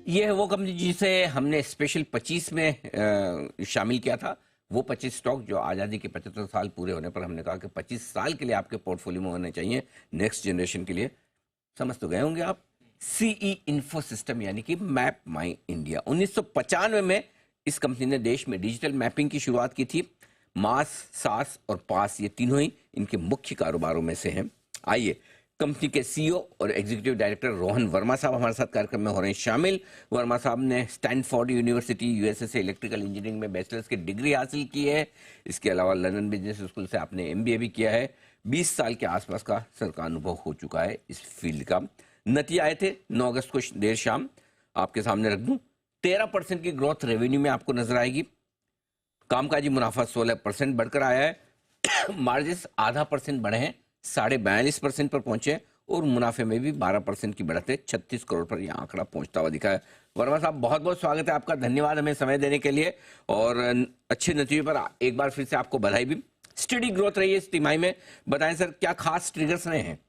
ये है वो कंपनी जिसे हमने स्पेशल 25 में शामिल किया था। वो 25 स्टॉक जो आज़ादी के 75 साल पूरे होने पर हमने कहा कि 25 साल के लिए आपके पोर्टफोलियो में होने चाहिए, नेक्स्ट जनरेशन के लिए। समझ तो गए होंगे आप। सीई इंफो सिस्टम यानी कि मैप माई इंडिया। 1995 में इस कंपनी ने देश में डिजिटल मैपिंग की शुरुआत की थी। मास, सास और पास ये तीनों ही इनके मुख्य कारोबारों में से हैं। आइए, कंपनी के सीईओ और एग्जीक्यूटिव डायरेक्टर रोहन वर्मा साहब हमारे साथ कार्यक्रम में हो रहे हैं शामिल। वर्मा साहब ने स्टैनफोर्ड यूनिवर्सिटी यूएसए से इलेक्ट्रिकल इंजीनियरिंग में बैचलर्स की डिग्री हासिल की है। इसके अलावा लंदन बिजनेस स्कूल से आपने एमबीए भी किया है। 20 साल के आसपास का सर का अनुभव हो चुका है इस फील्ड का। नतीजे आए थे 9 अगस्त को देर शाम, आपके सामने रख दूं। 13% की ग्रोथ रेवेन्यू में आपको नजर आएगी। कामकाजी मुनाफा 16% बढ़कर आया है। मार्जिन आधा % बढ़े हैं, 42.5% पर पहुंचे और मुनाफे में भी 12% की बढ़त है। 36 करोड़ पर यह आंकड़ा पहुंचता हुआ दिखा है। वर्मा साहब, बहुत बहुत स्वागत है आपका। धन्यवाद हमें समय देने के लिए और अच्छे नतीजे पर एक बार फिर से आपको बधाई भी। स्टडी ग्रोथ रही है इस तिमाही में। बताएं सर, क्या खास ट्रिगर्स रहे हैं?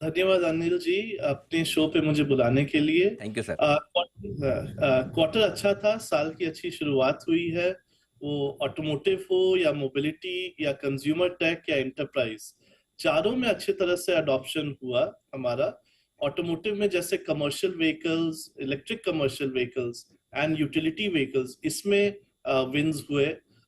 धन्यवाद अनिल जी, अपने शो पे मुझे बुलाने के लिए। Thank you sir. क्वार्टर अच्छा था, साल की अच्छी शुरुआत हुई है। वो ऑटोमोटिव हो या मोबिलिटी या कंज्यूमर टेक या एंटरप्राइज, चारों में अच्छी तरह से अडॉप्शन हुआ हमारा। ऑटोमोटिव में जैसे commercial vehicles, electric commercial vehicles and utility vehicles, इसमें विंस हुए।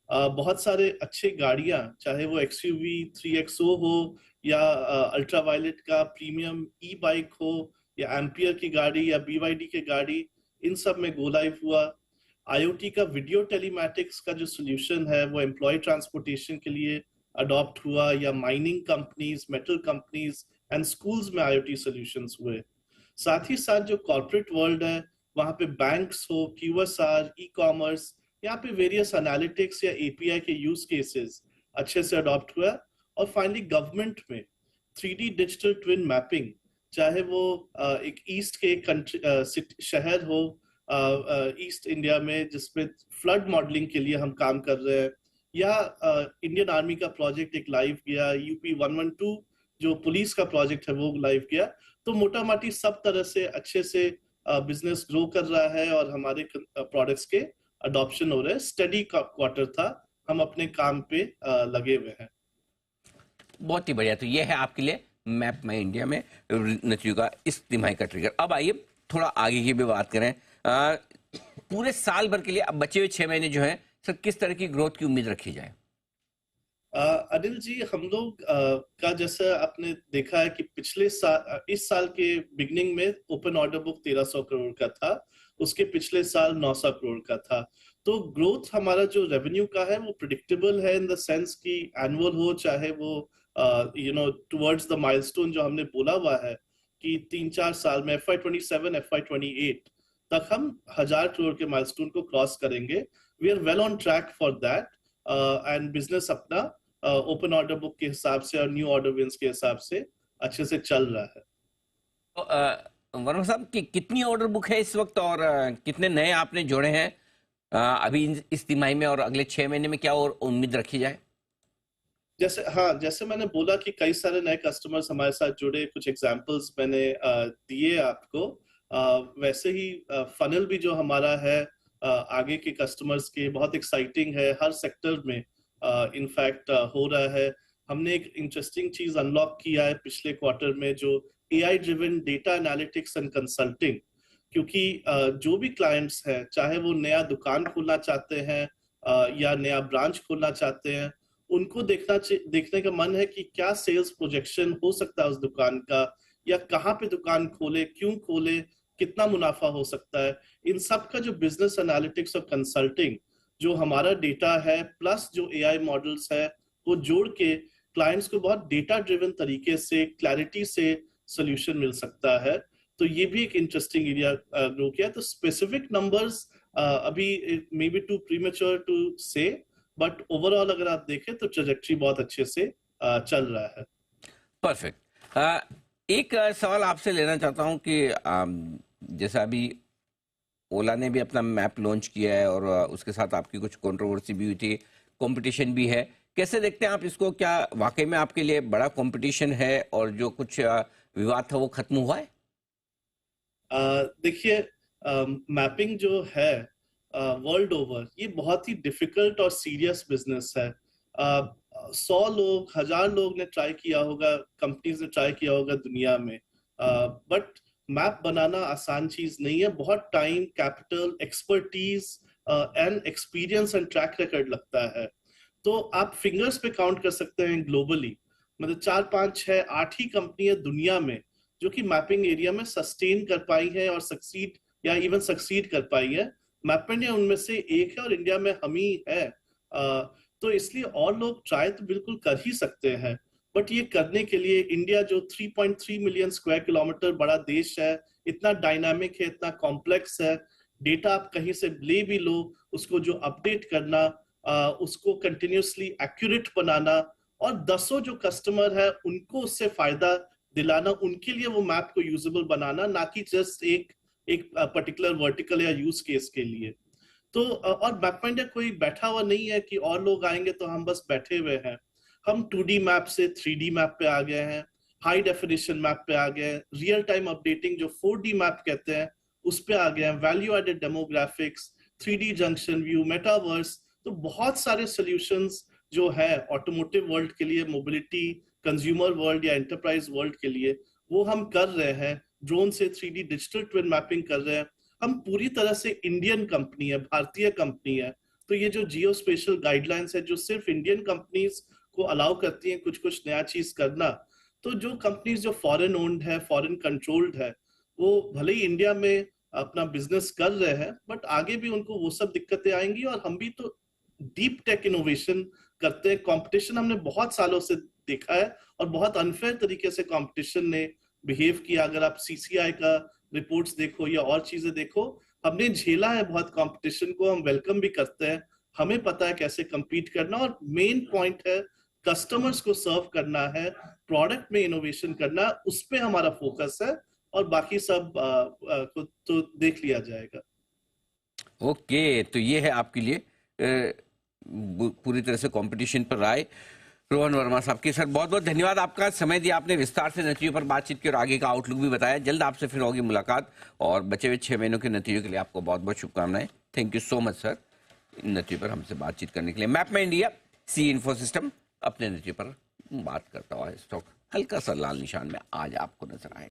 बहुत सारे अच्छे गाड़ियां, चाहे वो एक्सयूवी 3XO हो या अल्ट्रावायलेट का प्रीमियम ई बाइक हो या एम्पियर की गाड़ी या BYD की गाड़ी, इन सब में गो लाइव हुआ। IoT का वीडियो टेलीमैटिक्स का जो सोल्यूशन है वो एम्प्लॉय ट्रांसपोर्टेशन के लिए अडॉप्ट हुआ, या mining companies, metal companies and schools में IoT सॉल्यूशंस हुए। साथ ही साथ जो कॉर्पोरेट वर्ल्ड है, वहां पे बैंक्स हो, QSR, ई कॉमर्स, यहाँ पे वेरियस एनालिटिक्स या API के यूज केसेस अच्छे से अडॉप्ट हुआ। और फाइनली गवर्नमेंट में 3D डिजिटल ट्विन मैपिंग, चाहे वो एक ईस्ट के शहर हो ईस्ट इंडिया में, जिसमें फ्लड मॉडलिंग के लिए हम काम कर रहे हैं, या इंडियन आर्मी का प्रोजेक्ट एक लाइव गया, UP 112 जो पुलिस का प्रोजेक्ट है वो लाइव गया। तो मोटा माटी सब तरह से अच्छे से बिजनेस ग्रो कर रहा है और हमारे प्रोडक्ट्स के अडॉप्शन हो रहे हैं। स्टडी क्वार्टर था, हम अपने काम पे लगे हुए हैं। बहुत ही बढ़िया। तो ये है आपके लिए मैप माई इंडिया में नतीजों का इस तिमाही का ट्रिगर। अब आइए थोड़ा आगे की भी बात करें। पूरे साल भर के लिए अब बचे हुए 6 महीने जो हैं सर, किस तरह की ग्रोथ की उम्मीद रखी जाए? अनिल जी, हम लोग का जैसा आपने देखा है कि पिछले साल, इस साल के बिगनिंग में ओपन ऑर्डर बुक 1300 करोड़ का था, उसके पिछले साल 900 करोड़ का था। तो ग्रोथ हमारा जो रेवेन्यू का है वो प्रिडिक्टेबल है, इन द सेंस कि एनुअल हो, चाहे वो टुवर्ड्स द माइलस्टोन जो हमने बोला हुआ है कि 3-4 साल में FY27 FY28 तक हम 1000 करोड़ के माइलस्टोन को क्रॉस करेंगे। We are well on track for that, and business अपना ओपन ऑर्डर बुक के हिसाब से और न्यू ऑर्डर विंस के हिसाब से अच्छे से चल रहा है। तो वर्मा साहब की कितनी ऑर्डर बुक है इस वक्त और कितने नए आपने जोड़े हैं अभी इस तिमाही में, और अगले 6 महीने में क्या और उम्मीद रखी जाए? जैसे मैंने बोला कि कई सारे नए कस्टमर्स हमारे साथ जुड़े, कुछ एग्जांपल्स मैंने दिए आपको। वैसे ही फनल भी जो हमारा है आगे के कस्टमर्स के, बहुत एक्साइटिंग है, हर सेक्टर में इनफैक्ट हो रहा है। हमने एक इंटरेस्टिंग चीज अनलॉक किया है पिछले क्वार्टर में, जो AI driven data analytics and consulting. क्योंकि जो भी क्लाइंट्स हैं, चाहे वो नया दुकान खोलना चाहते हैं या नया ब्रांच खोलना चाहते हैं, उनको देखने का मन है कि क्या सेल्स प्रोजेक्शन हो सकता है उस दुकान का, या कहाँ पे दुकान खोले, क्यों खोले, कितना मुनाफा हो सकता है। इन सब का जो बिजनेस एनालिटिक्स और कंसल्टिंग, जो हमारा डेटा है प्लस जो AI मॉडल्स है, वो जोड़ के क्लाइंट्स को बहुत डेटा ड्रिवन तरीके से, क्लैरिटी से सोल्यूशन मिल सकता है। तो ये भी एक इंटरेस्टिंग एरिया ग्रो किया। तो स्पेसिफिक नंबर्स अभी may be too premature to say, but overall अगर आप देखें तो ट्रेजेक्टरी बहुत अच्छे से चल रहा है। परफेक्ट। एक सवाल आपसे लेना चाहता हूं कि जैसा अभी ओला ने भी अपना मैप लॉन्च किया है और उसके साथ आपकी कुछ कंट्रोवर्सी भी हुई थी, कंपटीशन भी है, कैसे देखते हैं आप इसको? क्या वाकई में आपके लिए बड़ा कंपटीशन है और जो कुछ विवाद था वो खत्म हुआ है? देखिए, मैपिंग जो है वर्ल्ड ओवर ये बहुत ही डिफिकल्ट और सीरियस बिजनेस है। 100 लोग 1000 लोग ने ट्राई किया होगा, कंपनीज ने ट्राई किया होगा दुनिया में, बट मैप बनाना आसान चीज नहीं है। बहुत time, capital, expertise and experience and track record लगता है। तो आप फिंगर्स पे काउंट कर सकते हैं ग्लोबली, मतलब 4 5 6 8 ही कंपनी है दुनिया में जो कि मैपिंग एरिया में सस्टेन कर पाई है और सक्सीड या इवन सक्सीड कर पाई है। मैपेंड उनमें से एक है और इंडिया में हम ही है। तो इसलिए और लोग ट्राई तो बिल्कुल कर ही सकते हैं, बट ये करने के लिए इंडिया जो 3.3 मिलियन स्क्वायर किलोमीटर बड़ा देश है, इतना डायनामिक है, इतना कॉम्प्लेक्स है, डेटा आप कहीं से ले भी लो, उसको जो अपडेट करना, उसको कंटिन्यूसली एक्यूरेट बनाना और दसों जो कस्टमर है उनको उससे फायदा दिलाना, उनके लिए वो मैप को यूजेबल बनाना, ना कि जस्ट एक पर्टिकुलर वर्टिकल या यूज केस के लिए। तो और मैपमाइंडिया कोई बैठा हुआ नहीं है कि और लोग आएंगे तो हम बस बैठे हुए हैं। हम 2D मैप से 3D मैप पे आ गए हैं, हाई डेफिनेशन मैप पे आ गए हैं, रियल टाइम अपडेटिंग जो 4D मैप कहते हैं उस पे आ गए हैं, value added demographics, 3D junction view, metaverse. तो बहुत सारे सॉल्यूशंस जो है ऑटोमोटिव वर्ल्ड के लिए, मोबिलिटी, कंज्यूमर वर्ल्ड या एंटरप्राइज वर्ल्ड के लिए, वो हम कर रहे हैं। ड्रोन से 3D डिजिटल ट्विन मैपिंग कर रहे हैं। हम पूरी तरह से इंडियन कंपनी है, भारतीय कंपनी है। तो ये जो जियो स्पेशल गाइडलाइंस है जो सिर्फ इंडियन कंपनीज को अलाउ करती हैं कुछ कुछ नया चीज करना, तो जो कंपनीज जो फॉरेन ओन्ड है, फॉरेन कंट्रोल्ड है, वो भले ही इंडिया में अपना बिजनेस कर रहे हैं, बट आगे भी उनको वो सब दिक्कतें आएंगी। और हम भी तो डीप टेक इनोवेशन करते हैं। कंपटीशन हमने बहुत सालों से देखा है और बहुत अनफेयर तरीके से कंपटीशन ने बिहेव किया। अगर आप सीसीआई का रिपोर्ट्स देखो या और चीजें देखो, हमने झेला है बहुत कंपटीशन को, हम वेलकम भी करते हैं। हमें पता है कैसे compete करना, और मेन पॉइंट है कस्टमर्स को सर्व करना है, प्रोडक्ट में इनोवेशन करना, उस पे हमारा फोकस है, और बाकी सब को तो देख लिया जाएगा। ओके, तो ये है आपके लिए पूरी तरह से कंपटीशन पर राय। रोहन वर्मा साहब के सर बहुत बहुत धन्यवाद, आपका समय दिया, आपने विस्तार से नतीजों पर बातचीत की और आगे का आउटलुक भी बताया। जल्द आपसे फिर होगी मुलाकात, और बचे हुए 6 महीनों के नतीजों के लिए आपको बहुत बहुत शुभकामनाएं। Thank you so much sir, इन नतीजों पर हमसे बातचीत करने के लिए। मैप में इंडिया, सी इन्फो सिस्टम अपने नतीजों पर बात करता हुआ स्टॉक हल्का सा लाल निशान में आज आपको नजर आएगा।